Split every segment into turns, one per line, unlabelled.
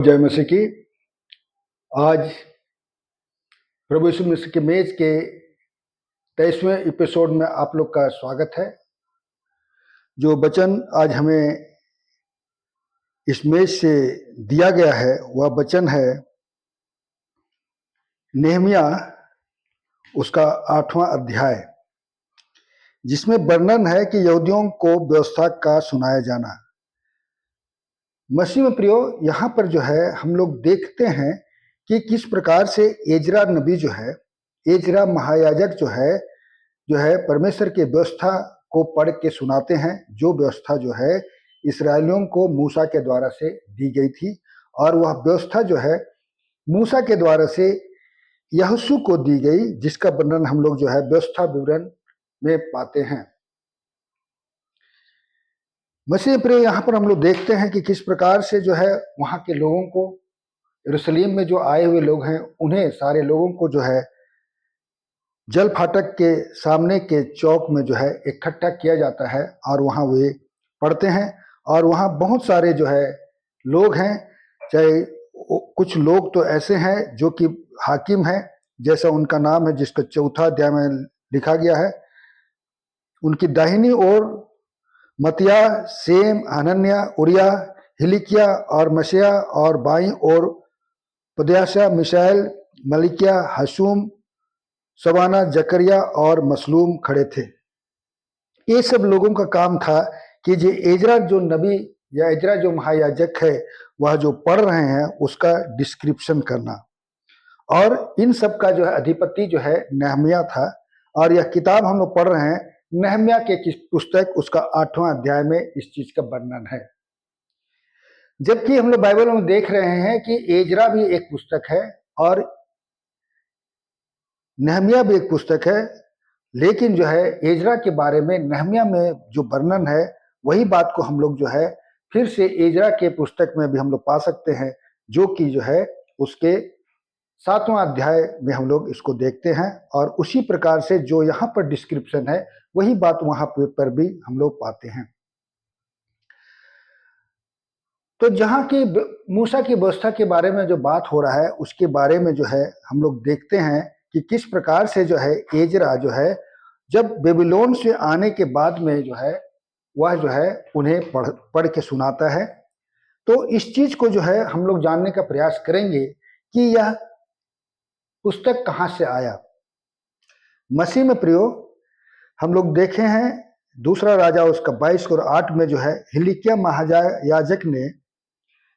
जय मसीह की। आज प्रभु यीशु मसीह के मेज के 23वें एपिसोड में आप लोग का स्वागत है। जो वचन आज हमें इस मेज से दिया गया है वह वचन है नेहमिया उसका 8वां अध्याय, जिसमें वर्णन है कि यहूदियों को व्यवस्था का सुनाया जाना। मसीह में प्रियो, यहाँ पर जो है हम लोग देखते हैं कि किस प्रकार से एजरा नबी जो है, एजरा महायाजक जो है परमेश्वर के व्यवस्था को पढ़ के सुनाते हैं, जो व्यवस्था जो है इस्राएलियों को मूसा के द्वारा से दी गई थी। और वह व्यवस्था जो है मूसा के द्वारा से यहोशू को दी गई, जिसका वर्णन हम लोग जो है व्यवस्था विवरण में पाते हैं। मसीह प्रिय, यहाँ पर हम लोग देखते हैं कि किस प्रकार से जो है वहाँ के लोगों को, यरूशलेम में जो आए हुए लोग हैं, उन्हें सारे लोगों को जो है जल फाटक के सामने के चौक में जो है इकट्ठा किया जाता है और वहाँ वे पढ़ते हैं। और वहाँ बहुत सारे जो है लोग हैं, चाहे कुछ लोग तो ऐसे हैं जो कि हाकिम हैं, जैसा उनका नाम है जिसका 4 अध्याय में लिखा गया है। उनकी दाहिनी ओर मतिया, सेम, हनन्या, उरिया, हिलिकिया और मशिया, और बाईं ओर पदयाशा, मिशाएल, मलिकिया, हशूम, सवाना, जकरिया और मसलूम खड़े थे। ये सब लोगों का काम था कि जो एजरा जो नबी या एजरा जो महायाजक है, वह जो पढ़ रहे हैं उसका डिस्क्रिप्शन करना। और इन सब का जो है अधिपति जो है नेहमिया था। और यह किताब हम लोग पढ़ रहे हैं नेहमिया के पुस्तक, उसका 8वां अध्याय में इस चीज का वर्णन है। जबकि हम लोग बाइबल में देख रहे हैं कि एजरा भी एक पुस्तक है और नेहमिया भी एक पुस्तक है, लेकिन जो है एजरा के बारे में नेहमिया में जो वर्णन है वही बात को हम लोग जो है फिर से एजरा के पुस्तक में भी हम लोग पा सकते हैं, जो कि जो है उसके 7वां अध्याय में हम लोग इसको देखते हैं। और उसी प्रकार से जो यहाँ पर डिस्क्रिप्शन है वही बात वहां पर भी हम लोग पाते हैं। तो जहाँ की मूसा की व्यवस्था के बारे में जो बात हो रहा है उसके बारे में जो है हम लोग देखते हैं कि किस प्रकार से जो है एजरा जो है जब बेबीलोन से आने के बाद में जो है वह जो है उन्हें पढ़ के सुनाता है। तो इस चीज को जो है हम लोग जानने का प्रयास करेंगे कि यह पुस्तक कहाँ से आया। मसीह में प्रियो, हम लोग देखे हैं दूसरा राजा उसका 22 और 8 में जो है हिलिकिया महायाजक ने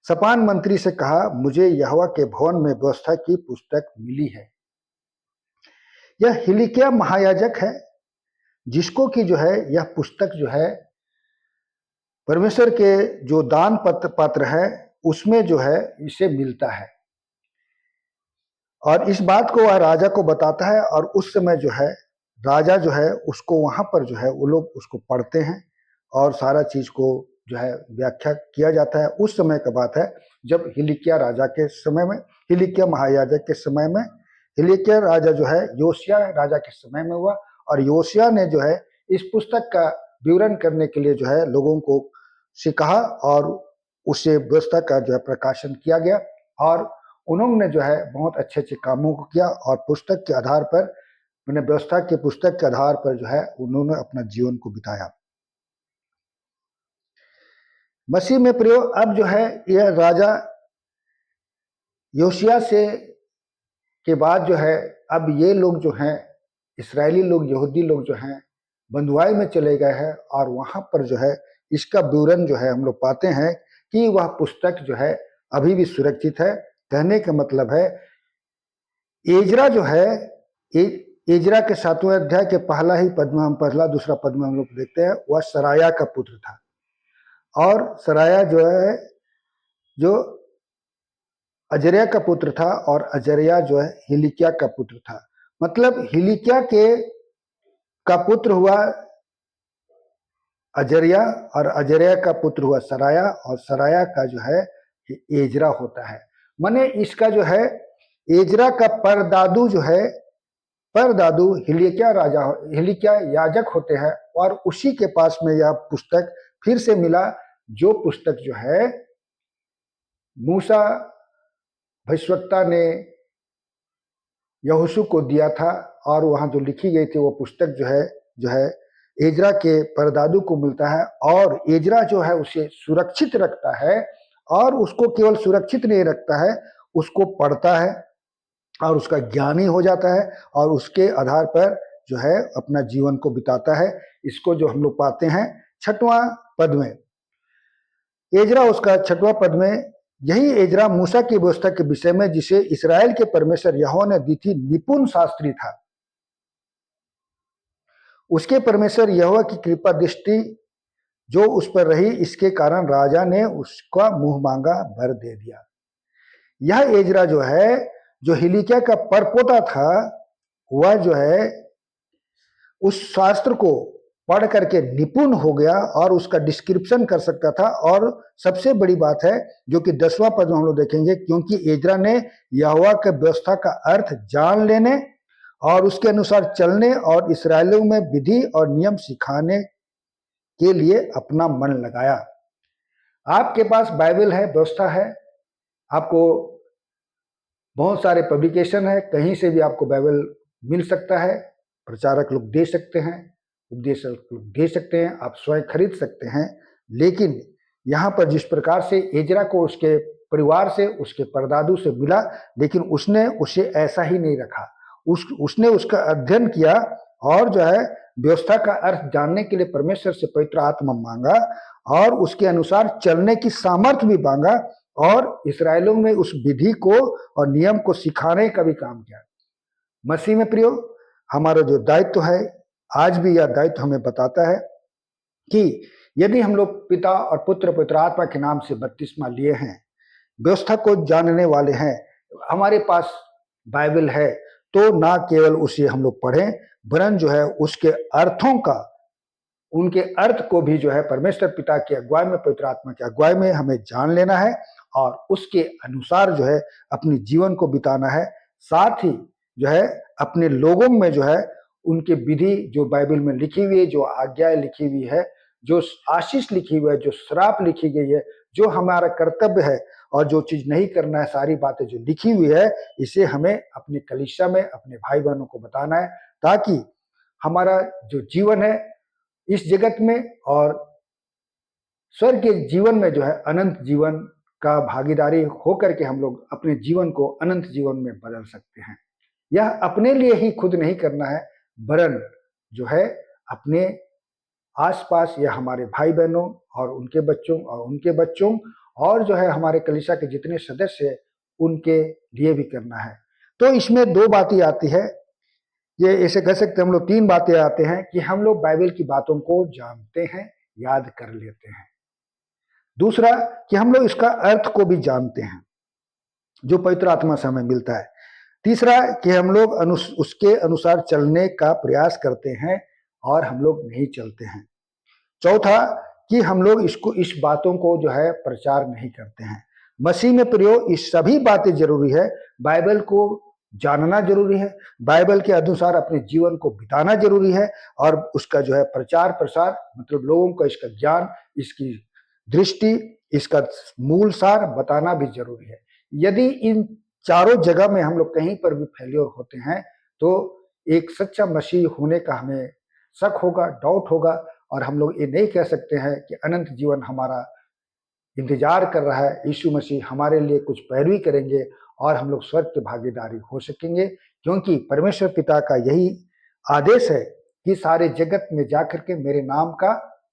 सपान मंत्री से कहा, मुझे यहोवा के भवन में व्यवस्था की पुस्तक मिली है। यह हिलिकिया महायाजक है जिसको कि जो है यह पुस्तक जो है परमेश्वर के जो दान पत्र है उसमें जो है इसे मिलता है। और इस बात को वह राजा को बताता है और उस समय जो है राजा जो है उसको वहां पर जो है वो लोग उसको पढ़ते हैं और सारा चीज को जो है व्याख्या किया जाता है। उस समय का बात है जब हिलिकिया राजा के समय में, हिलिकिया महायाजक के समय में, हिलिकिया राजा जो है योशिया राजा के समय में हुआ। और योशिया ने जो है इस पुस्तक का विवरण करने के लिए जो है लोगों को से कहा और उसे व्यवस्था का जो है प्रकाशन किया गया। और उन्होंने जो है बहुत अच्छे अच्छे कामों को किया और पुस्तक के आधार पर, मैंने व्यवस्था के पुस्तक के आधार पर जो है उन्होंने अपना जीवन को बिताया। मसीह में प्रियो, अब जो है यह राजा योशिया से के बाद जो है अब ये लोग जो हैं इस्राएली लोग, यहूदी लोग जो हैं बंधुआई में चले गए हैं और वहां पर जो है इसका विवरण जो है हम लोग पाते हैं कि वह पुस्तक जो है अभी भी सुरक्षित है। कहने का मतलब है एजरा जो है एजरा के 7वें अध्याय के पहला ही पद में, हम पहला दूसरा पद में हम लोग देखते हैं, वह सराया का पुत्र था। और सराया जो है जो अजरिया का पुत्र था और अजरिया जो है हिलिकिया का पुत्र था। मतलब हिलिकिया के का पुत्र हुआ अजरिया और अजरिया का पुत्र हुआ सराया और सराया का जो है एजरा होता है। माने इसका जो है एजरा का परदादू जो है, परदादू हिलिकिया याजक होते हैं। और उसी के पास में यह पुस्तक फिर से मिला, जो पुस्तक जो है मूसा भविष्यवक्ता ने यहोशू को दिया था, और वहाँ जो लिखी गई थी वो पुस्तक जो है एजरा के परदादू को मिलता है, और एजरा जो है उसे सुरक्षित रखता है, और उसको केवल सुरक्षित नहीं रखता है, उसको पढ़ता है और उसका ज्ञानी हो जाता है, और उसके आधार पर जो है अपना जीवन को बिताता है। इसको जो हम लोग पाते हैं 6वां पद में, एजरा उसका 6वां पद में, यही एजरा मूसा की व्यवस्था के विषय में जिसे इस्राएल के परमेश्वर यहोवा ने दी थी निपुण शास्त्री था। उसके परमेश्वर यहोवा की कृपा दृष्टि जो उस पर रही, इसके कारण राजा ने उसका मुंह मांगा भर दे दिया। यह एजरा जो है, जो हिलिकिया का परपोता था, वह जो है उस शास्त्र को पढ़ करके निपुण हो गया और उसका डिस्क्रिप्शन कर सकता था। और सबसे बड़ी बात है जो कि 10वां पद में हम लोग देखेंगे, क्योंकि एजरा ने यहोवा के व्यवस्था का अर्थ जान लेने और उसके अनुसार चलने और इस्राएलियों में विधि और नियम सिखाने के लिए अपना मन लगाया। आपके पास बाइबल है, व्यवस्था है, आपको बहुत सारे पब्लिकेशन है, कहीं से भी आपको बाइबल मिल सकता है, प्रचारक लोग दे सकते हैं, उपदेशक लोग दे सकते हैं, आप स्वयं खरीद सकते हैं। लेकिन यहाँ पर जिस प्रकार से एजरा को उसके परिवार से, उसके परदादू से मिला, लेकिन उसने उसे ऐसा ही नहीं रखा। उसने उसका अध्ययन किया और जो है व्यवस्था का अर्थ जानने के लिए परमेश्वर से पवित्र आत्मा मांगा, और उसके अनुसार चलने की सामर्थ्य भी मांगा, और इस्राएलियों में उस विधि को और नियम को सिखाने का भी काम किया। मसीह में प्रियो, हमारा जो दायित्व है, आज भी यह दायित्व हमें बताता है कि यदि हम लोग पिता और पुत्र पवित्र आत्मा के नाम से बपतिस्मा लिए हैं, व्यवस्था को जानने वाले हैं, हमारे पास बाइबल है, तो ना केवल उसे हम लोग पढ़ें, वरन जो है उसके अर्थों का, उनके अर्थ को भी जो है परमेश्वर पिता की अगुवाई में, पवित्र आत्मा की अगुवाई में हमें जान लेना है, और उसके अनुसार जो है अपने जीवन को बिताना है। साथ ही जो है अपने लोगों में जो है उनके विधि जो बाइबल में लिखी हुई है, जो आज्ञाएं लिखी हुई है, जो आशीष लिखी हुई है, जो श्राप लिखी गई है, जो हमारा कर्तव्य है और जो चीज नहीं करना है, सारी बातें जो लिखी हुई है, इसे हमें अपने कलीसिया में, अपने भाई बहनों को बताना है, ताकि हमारा जो जीवन है इस जगत में और स्वर्ग के जीवन में जो है अनंत जीवन का भागीदारी होकर के हम लोग अपने जीवन को अनंत जीवन में बदल सकते हैं। यह अपने लिए ही खुद नहीं करना है, वरन जो है अपने आसपास या हमारे भाई बहनों और उनके बच्चों और उनके बच्चों, और जो है हमारे कलीसिया के जितने सदस्य हैं उनके लिए भी करना है। तो इसमें 2 बातें आती है, ये ऐसे कह सकते हैं हम लोग 3 बातें आते हैं कि हम लोग बाइबल की बातों को जानते हैं, याद कर लेते हैं। दूसरा कि हम लोग इसका अर्थ को भी जानते हैं जो पवित्र आत्मा से हमें मिलता है। तीसरा कि हम लोग उसके अनुसार चलने का प्रयास करते हैं और हम लोग नहीं चलते हैं। चौथा कि हम लोग इस बातों को जो है प्रचार नहीं करते हैं। मसीह में प्रियो, इस सभी बातें जरूरी है। बाइबल को जानना जरूरी है, बाइबल के अनुसार अपने जीवन को बिताना जरूरी है, और उसका जो है प्रचार प्रसार, मतलब लोगों को इसका ज्ञान, इसकी दृष्टि, इसका मूल सार बताना भी जरूरी है। यदि इन चारों जगह में हम लोग कहीं पर भी फेल्योर होते हैं, तो एक सच्चा मसीह होने का हमें शक होगा, डाउट होगा, और हम लोग ये नहीं कह सकते हैं कि अनंत जीवन हमारा इंतजार कर रहा है, यीशु मसीह हमारे लिए कुछ पैरवी करेंगे और हम लोग स्वर्ग के भागीदारी हो सकेंगे। क्योंकि परमेश्वर पिता का यही आदेश है कि सारे जगत में जाकर के मेरे नाम का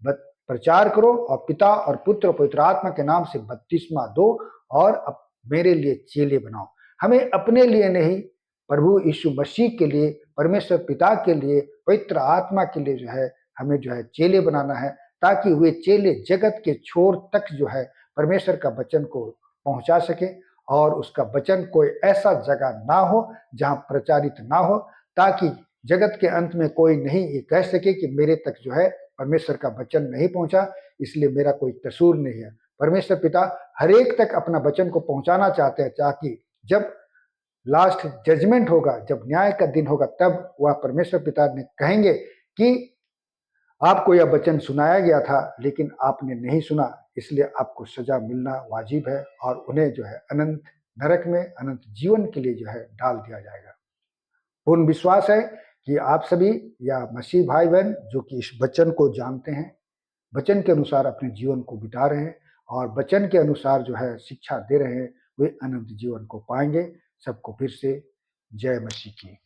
प्रचार करो, और पिता और पुत्र और पवित्र आत्मा के नाम से बपतिस्मा दो, और मेरे लिए चेले बनाओ। हमें अपने लिए नहीं, प्रभु यीशु मसीह के लिए, परमेश्वर पिता के लिए, पवित्र आत्मा के लिए जो है हमें जो है चेले बनाना है, ताकि वे चेले जगत के छोर तक जो है परमेश्वर का वचन को पहुंचा सके, और उसका वचन कोई ऐसा जगह ना हो जहां प्रचारित ना हो, ताकि जगत के अंत में कोई नहीं ये कह सके कि मेरे तक जो है परमेश्वर का वचन नहीं पहुंचा, इसलिए मेरा कोई कसूर नहीं है। परमेश्वर पिता हर एक तक अपना वचन को पहुंचाना चाहते हैं, ताकि जब लास्ट जजमेंट होगा, जब न्याय का दिन होगा, तब वह परमेश्वर पिता ने कहेंगे कि आपको यह वचन सुनाया गया था लेकिन आपने नहीं सुना, इसलिए आपको सजा मिलना वाजिब है और उन्हें जो है अनंत नरक में अनंत जीवन के लिए जो है डाल दिया जाएगा। पूर्ण विश्वास है कि आप सभी या मसीह भाई बहन जो कि इस वचन को जानते हैं, वचन के अनुसार अपने जीवन को बिता रहे हैं और वचन के अनुसार जो है शिक्षा दे रहे हैं, वे अनंत जीवन को पाएंगे। सबको फिर से जय मसीह की।